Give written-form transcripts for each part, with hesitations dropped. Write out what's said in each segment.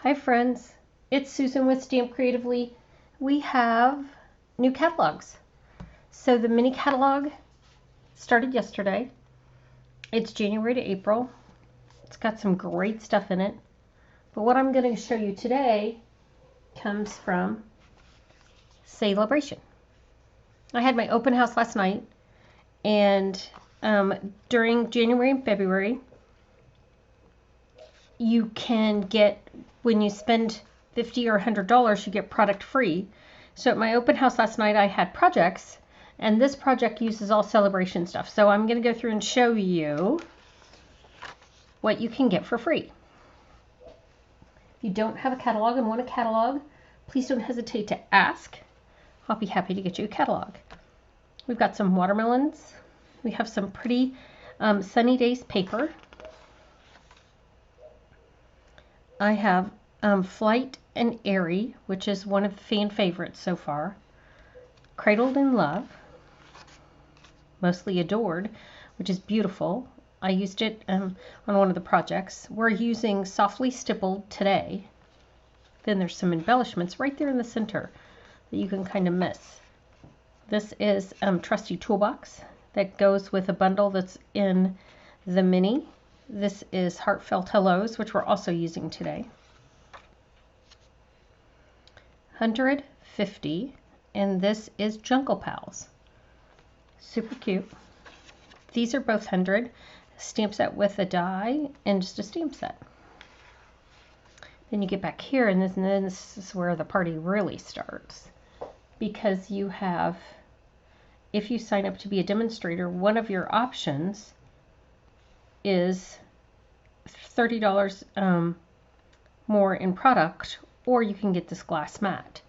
Hi friends, it's Susan with Stamp Creatively. We have new catalogs. So the mini catalog started yesterday. It's January to April. It's got some great stuff in it. But what I'm going to show you today comes from Sale-a-bration. I had my open house last night, and during January and February, you can get, when you spend $50 or $100, you get product free. So at my open house last night, I had projects, and this project uses all Sale-a-bration stuff. So I'm going to go through and show you what you can get for free. If you don't have a catalog and want a catalog, please don't hesitate to ask. I'll be happy to get you a catalog. We've got some watermelons. We have some pretty Sunny Days paper. I have Flight and Airy, which is one of the fan favorites so far. Cradled in Love, Mostly Adored, which is beautiful. I used it on one of the projects. We're using Softly Stippled today. Then there's some embellishments right there in the center that you can kind of miss. This is Trusty Toolbox that goes with a bundle that's in the mini. This is Heartfelt Hellos, which we're also using today. 150, and this is Jungle Pals. Super cute. These are both 100. Stamp set with a die and just a stamp set. Then you get back here, and then this is where the party really starts, because you have, if you sign up to be a demonstrator, one of your options is $30 more in product, or you can get this glass mat,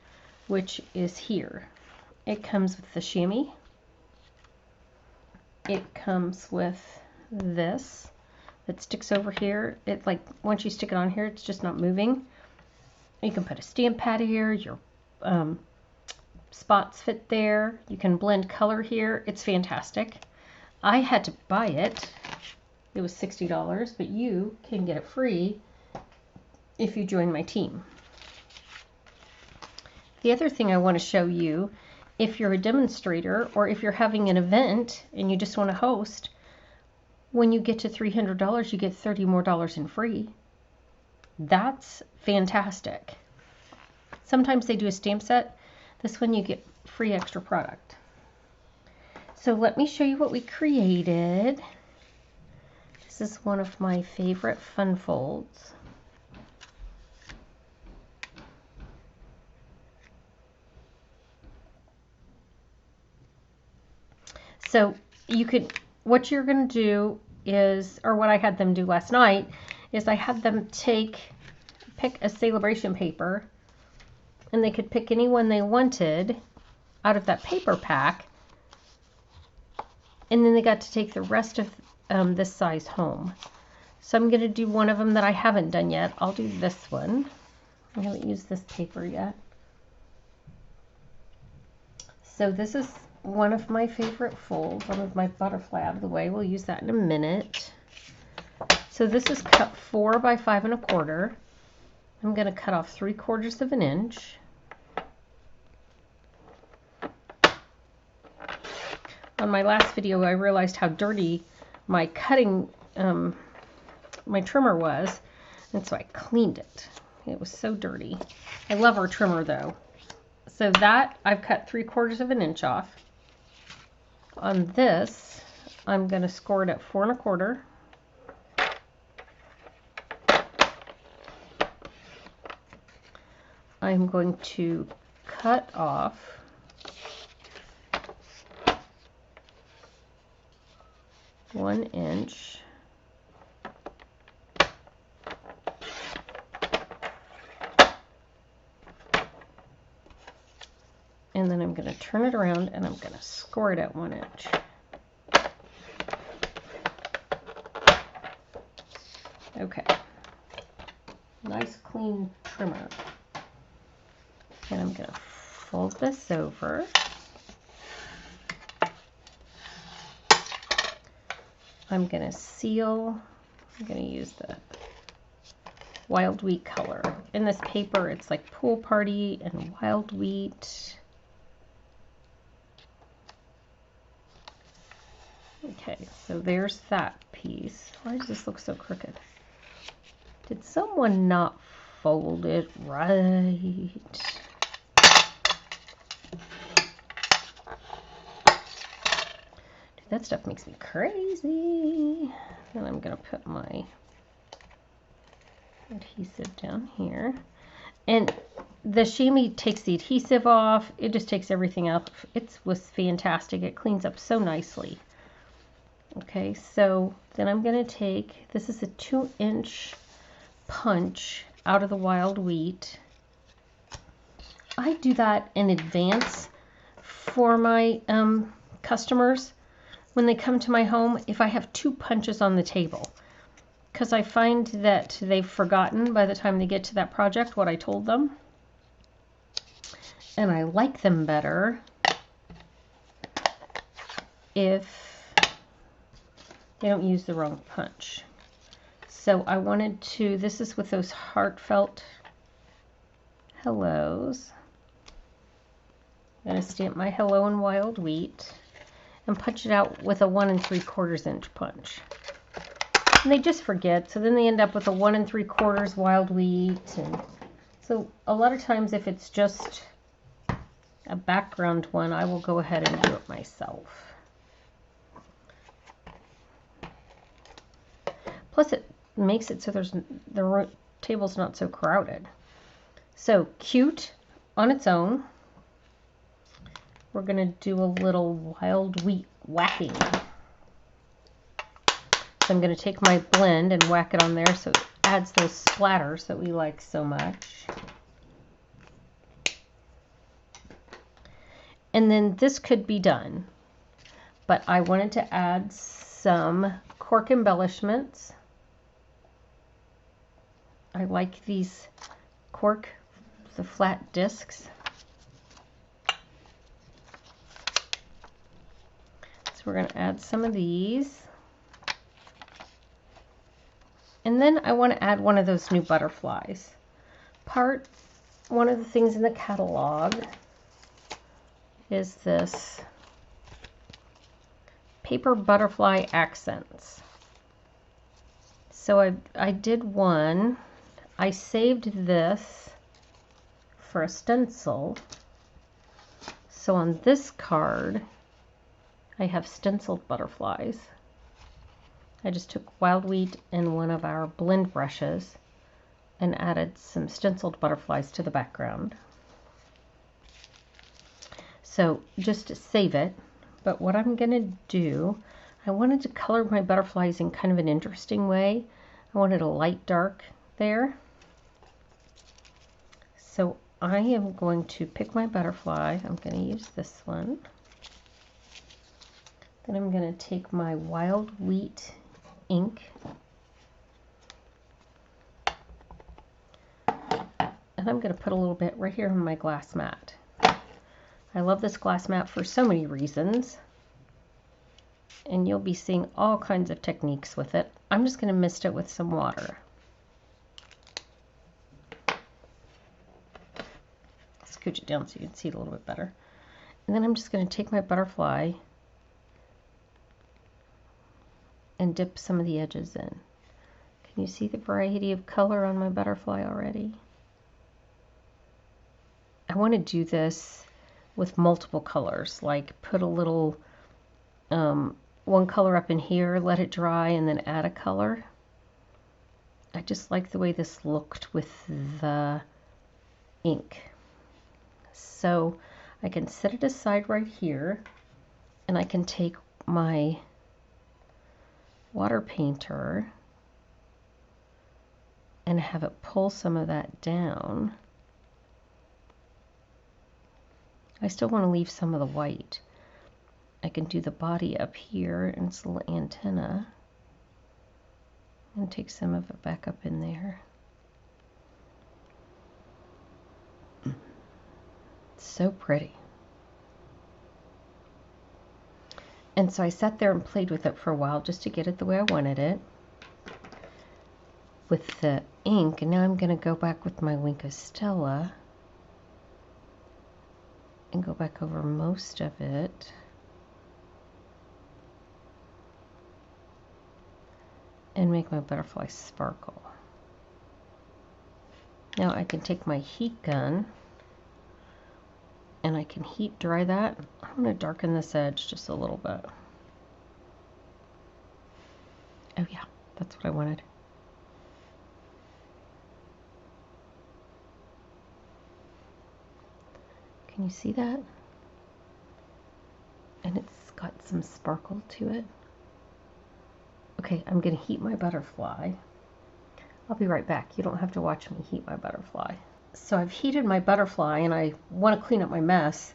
which is here. It comes with the chamois. It comes with this that sticks over here. It, like, once you stick it on here, it's just not moving. You can put a stamp pad here. Your spots fit there. You can blend color here. It's fantastic. I had to buy it. It was $60, but you can get it free if you join my team. The other thing I want to show you, if you're a demonstrator or if you're having an event and you just want to host, when you get to $300, you get $30 more in free. That's fantastic. Sometimes they do a stamp set. This one you get free extra product. So let me show you what we created. This is one of my favorite fun folds. So you could, what you're going to do is, or what I had them do last night, is I had them pick a Sale-a-bration paper, and they could pick any one they wanted out of that paper pack, and then they got to take the rest of this size home. So I'm going to do one of them that I haven't done yet. I'll do this one. I haven't used this paper yet. So this is one of my favorite folds. I'll move my butterfly out of the way. We'll use that in a minute. So this is cut 4 by 5 1/4. I'm going to cut off 3/4 of an inch. On my last video, I realized how dirty my cutting, my trimmer was, and so I cleaned it. It was so dirty. I love our trimmer though. So that, I've cut 3/4 of an inch off. On this, I'm going to score it at 4 1/4. I'm going to cut off 1 inch. And then I'm going to turn it around and I'm going to score it at 1 inch. Okay. Nice clean trimmer. And I'm going to fold this over. I'm going to seal. I'm going to use the wild wheat color. In this paper, it's like Pool Party and wild wheat. Okay, so there's that piece. Why does this look so crooked? Did someone not fold it right? Dude, that stuff makes me crazy. And I'm going to put my adhesive down here. And the chamois takes the adhesive off. It just takes everything out. It was fantastic. It cleans up so nicely. Okay, so then I'm going to take, this is a 2-inch punch out of the wild wheat. I do that in advance for my customers when they come to my home if I have 2 punches on the table, because I find that they've forgotten by the time they get to that project what I told them, and I like them better if they don't use the wrong punch. So I wanted to, this is with those Heartfelt hellos. I'm going to stamp my hello in wild wheat and punch it out with a 1 3/4 inch punch. And they just forget, so then they end up with a 1 3/4 wild wheat. And so a lot of times if it's just a background one, I will go ahead and do it myself. Plus it makes it so the table's not so crowded. So cute on its own. We're going to do a little wild wheat whacking. So I'm going to take my blend and whack it on there so it adds those splatters that we like so much. And then this could be done, but I wanted to add some cork embellishments. I like these cork, the flat discs. So we're going to add some of these. And then I want to add one of those new butterflies. One of the things in the catalog is this paper butterfly accents. So I did one. I saved this for a stencil. So on this card, I have stenciled butterflies. I just took wild wheat and one of our blend brushes and added some stenciled butterflies to the background. So just to save it, but what I'm going to do, I wanted to color my butterflies in kind of an interesting way. I wanted a light dark there. So I am going to pick my butterfly. I'm going to use this one. Then I'm going to take my wild wheat ink and I'm going to put a little bit right here on my glass mat. I love this glass mat for so many reasons, and you'll be seeing all kinds of techniques with it. I'm just going to mist it with some water. Scooch it down so you can see it a little bit better. And then I'm just going to take my butterfly and dip some of the edges in. Can you see the variety of color on my butterfly already? I want to do this with multiple colors, like put a little one color up in here, let it dry, and then add a color. I just like the way this looked with the ink. So I can set it aside right here, and I can take my water painter and have it pull some of that down. I still want to leave some of the white. I can do the body up here and its little antenna and take some of it back up in there. It's so pretty. And so I sat there and played with it for a while just to get it the way I wanted it. with the ink, and now I'm going to go back with my Wink of Stella and go back over most of it. And make my butterfly sparkle. Now I can take my heat gun and I can heat dry that. I'm going to darken this edge just a little bit. Oh yeah, that's what I wanted. Can you see that? And it's got some sparkle to it. Okay, I'm going to heat my butterfly. I'll be right back. You don't have to watch me heat my butterfly. So I've heated my butterfly and I want to clean up my mess.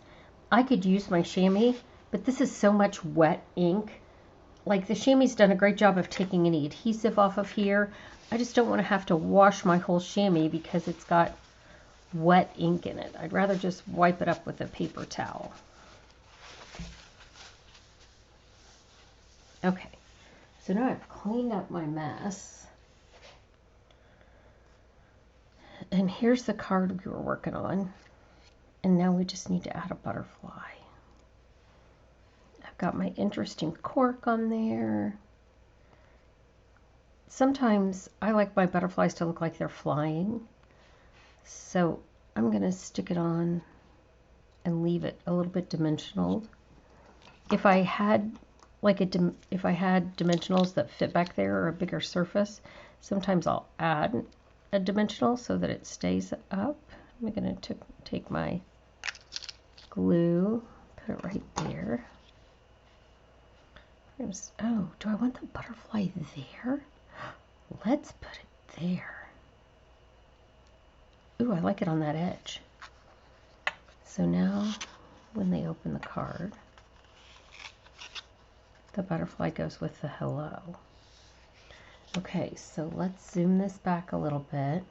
I could use my chamois, but this is so much wet ink. Like, the chamois's done a great job of taking any adhesive off of here. I just don't want to have to wash my whole chamois because it's got wet ink in it. I'd rather just wipe it up with a paper towel. Okay, so now I've cleaned up my mess. And here's the card we were working on. And now we just need to add a butterfly. I've got my interesting cork on there. Sometimes I like my butterflies to look like they're flying. So I'm going to stick it on and leave it a little bit dimensional. If I had dimensionals that fit back there or a bigger surface, sometimes I'll add a dimensional so that it stays up. I'm going to take my glue, put it right there. Oh, do I want the butterfly there? Let's put it there. Ooh, I like it on that edge. So now when they open the card, the butterfly goes with the hello. Okay, so let's zoom this back a little bit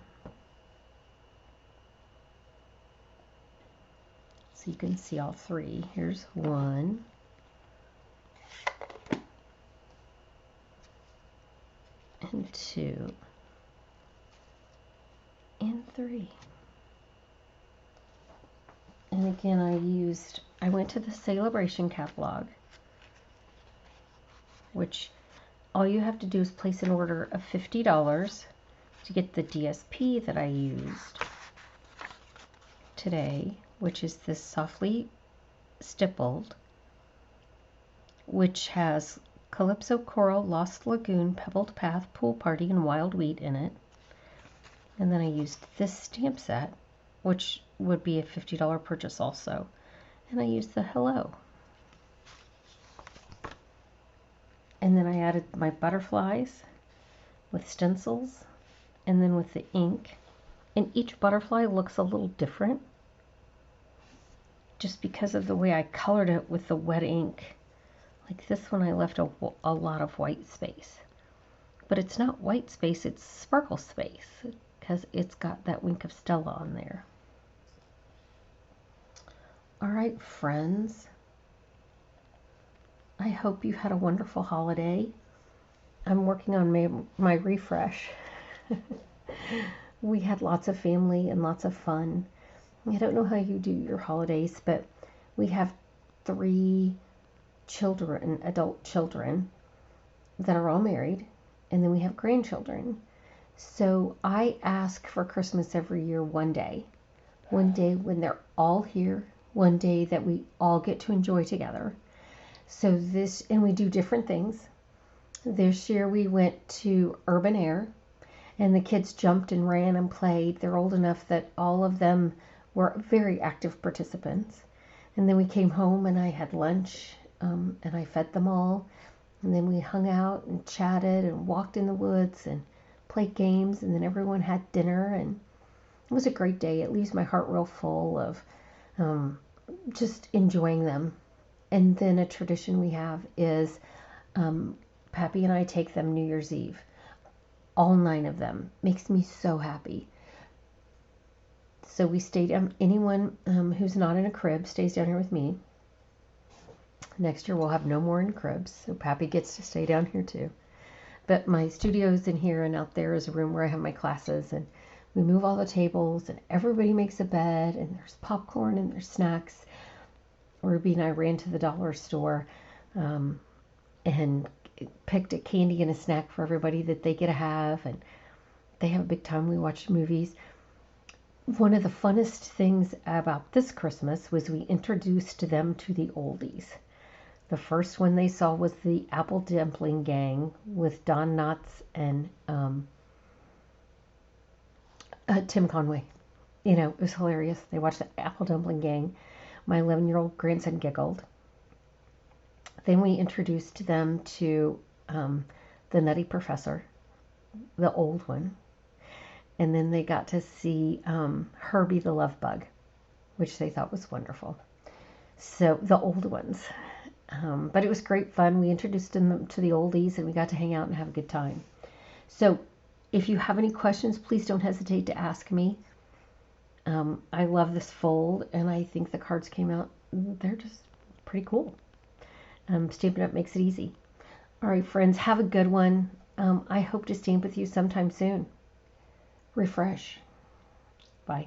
so you can see all three. Here's 1, and 2, and 3. And again, I went to the Sale-a-bration catalog, which all you have to do is place an order of $50 to get the DSP that I used today, which is this Softly Stippled, which has Calypso Coral, Lost Lagoon, Pebbled Path, Pool Party, and Wild Wheat in it. And then I used this stamp set, which would be a $50 purchase also. And I used the hello. And then I added my butterflies with stencils and then with the ink. And each butterfly looks a little different just because of the way I colored it with the wet ink. Like this one I left a lot of white space. But it's not white space, it's sparkle space because it's got that Wink of Stella on there. All right, friends. I hope you had a wonderful holiday. I'm working on my refresh. We had lots of family and lots of fun. I don't know how you do your holidays, but we have 3 children, adult children, that are all married, and then we have grandchildren. So I ask for Christmas every year one day when they're all here, one day that we all get to enjoy together. So and we do different things. This year we went to Urban Air, and the kids jumped and ran and played. They're old enough that all of them were very active participants. And then we came home and I had lunch, and I fed them all. And then we hung out and chatted and walked in the woods and played games, and then everyone had dinner, and it was a great day. It leaves my heart real full of just enjoying them. And then a tradition we have is Pappy and I take them New Year's Eve. All 9 of them. Makes me so happy. So we stayed, anyone who's not in a crib stays down here with me. Next year we'll have no more in cribs, so Pappy gets to stay down here too. But my studio's in here, and out there is a room where I have my classes, and we move all the tables, and everybody makes a bed, and there's popcorn and there's snacks. Ruby and I ran to the dollar store and picked a candy and a snack for everybody that they get to have, and they have a big time. We watched movies. One of the funnest things about this Christmas was we introduced them to the oldies. The first one they saw was the Apple Dumpling Gang with Don Knotts and Tim Conway. You know, it was hilarious. They watched the Apple Dumpling Gang. My 11-year-old grandson giggled. Then we introduced them to the Nutty Professor, the old one. And then they got to see Herbie the Love Bug, which they thought was wonderful. So the old ones. But it was great fun. We introduced them to the oldies, and we got to hang out and have a good time. So if you have any questions, please don't hesitate to ask me. I love this fold, and I think the cards came out, they're just pretty cool. Stampin' Up makes it easy. All right, friends, have a good one. I hope to stamp with you sometime soon. Refresh. Bye.